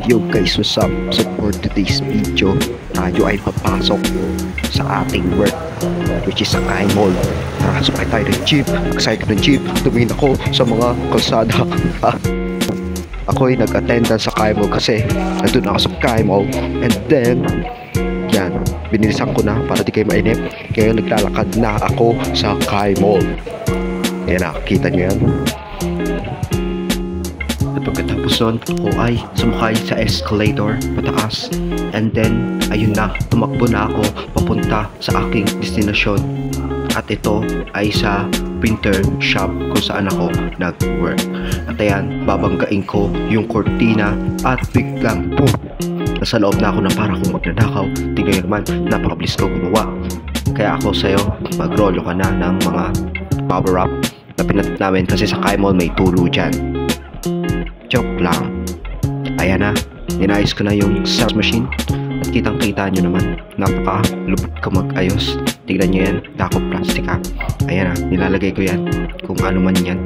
Yo guys, what's up? So for today's video, tayo ay papasok sa ating work, which is sa Kai Mall. Tara, sumakay tayo ng jeep. Excited ng jeep. Tumingin ako sa mga kalsada. Ako ay nag-attendance sa Kai Mall kasi nandun ako sa Kai Mall. And then, yan, binilisan ko na para di kayo mainip. Kaya naglalakad na ako sa Kai Mall. Ayan na, kita nyo yan. At pagkatapos nun, ako ay sumakay sa escalator pataas. And then, ayun na, tumakbo na ako papunta sa aking destinasyon. At ito ay sa printer shop kung saan ako nag-work. At ayan, babanggain ko yung cortina at biglang boom! Nasa loob na ako na para kung magnanakaw. Tingnan nyo naman, napakabilis ko gumawa. Kaya ako sa'yo, mag-rollo ka na ng mga power-up na pinat namin kasi sa Kai Mall may tulo dyan. Joke lang. Ayan na, inayos ko na yung sales machine. At kitang kita nyo naman, napaka-lupit ko mag-ayos. Tignan nyo yan, dako plastic ha. Ayan na, nilalagay ko yan kung ano man yan.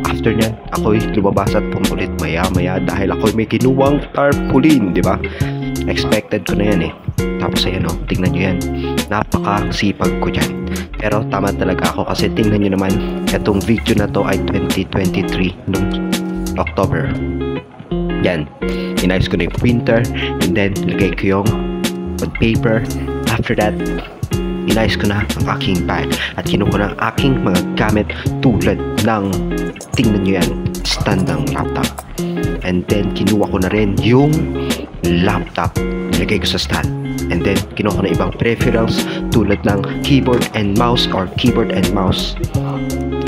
After nyan, ako'y lumabas at pumulit maya-maya dahil ako'y may kinuwang tarpaulin, di ba? Expected ko na yan eh. Tapos ayan o, tingnan nyo yan. Napaka-sipag ko dyan. Pero tama talaga ako kasi tingnan nyo naman, itong video na to ay 2023 nung October. Yan, inayos ko na yung printer and then lagay ko yung paper. After that, inayos ko na ang aking bag at kinuha ko na ang aking mga gamit tulad ng, tingnan nyo yan, stand ng laptop. And then kinuha ko na rin yung laptop, nilagay ko sa stand. And then kinuha ko na ibang peripherals tulad ng keyboard and mouse or keyboard and mouse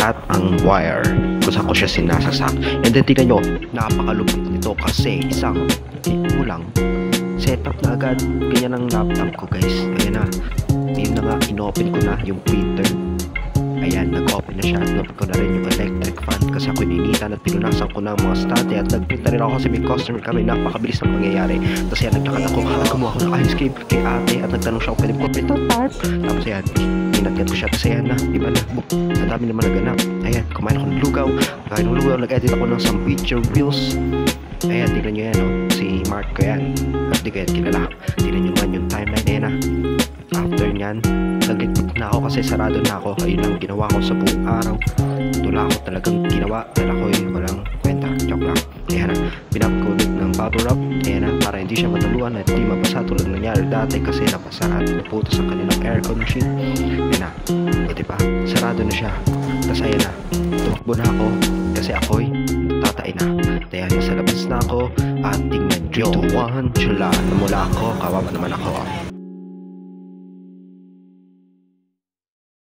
at ang wire kung saan ko siya sinasasak. And then tingnan nyo, napakalupit nito kasi isang ko lang setup na agad. Ganyan ang laptop ko guys. Ayan na, yun na nga, inopen ko na yung printer. Ayan, nag-open na siya at nabot ko na rin yung electric fan kasi ako ininitan at pinunasan ko ng mga state at nagprint na rin ako kasi may customer kami. Napakabilis ang pangyayari. Tapos yan, nagtakad ako at kumuha ko ng ice cream kay ate at nagtanong siya kung pwede ko print ang tarp. Tapos yan, inatgat ko siya. Tapos ayan na, iba na, ang dami naman naganap. Ayan, kumain ako ng lugaw. Kumain ng lugaw, nag-edit ako ng some picture reels. Ayan, tignan nyo yan, no? Si Mark ko yan. At di ko yan kilala. Tignan nyo naman yung timeline. Ayan na. After nyan, nag-edit na ako kasi sarado na ako. Ayun lang ginawa ko sa buong araw. Tula ako talagang ginawa dahil ako'y walang kwenta. Joke lang. Ayan na, pinapagulog ng bubble wrap. Ayan na, para hindi siya mataluan at hindi mabasa tulad nangyari dati kasi napasa at naputos ang kanilang aircon machine. Ayan na, o diba, sarado na siya. Tapos ayan na, tumakbo na ako kasi ako'y tatay na. Kaya nasa labas na ako at tingnan 3, 2, 1, chula. Namula ako, kawawa naman ako.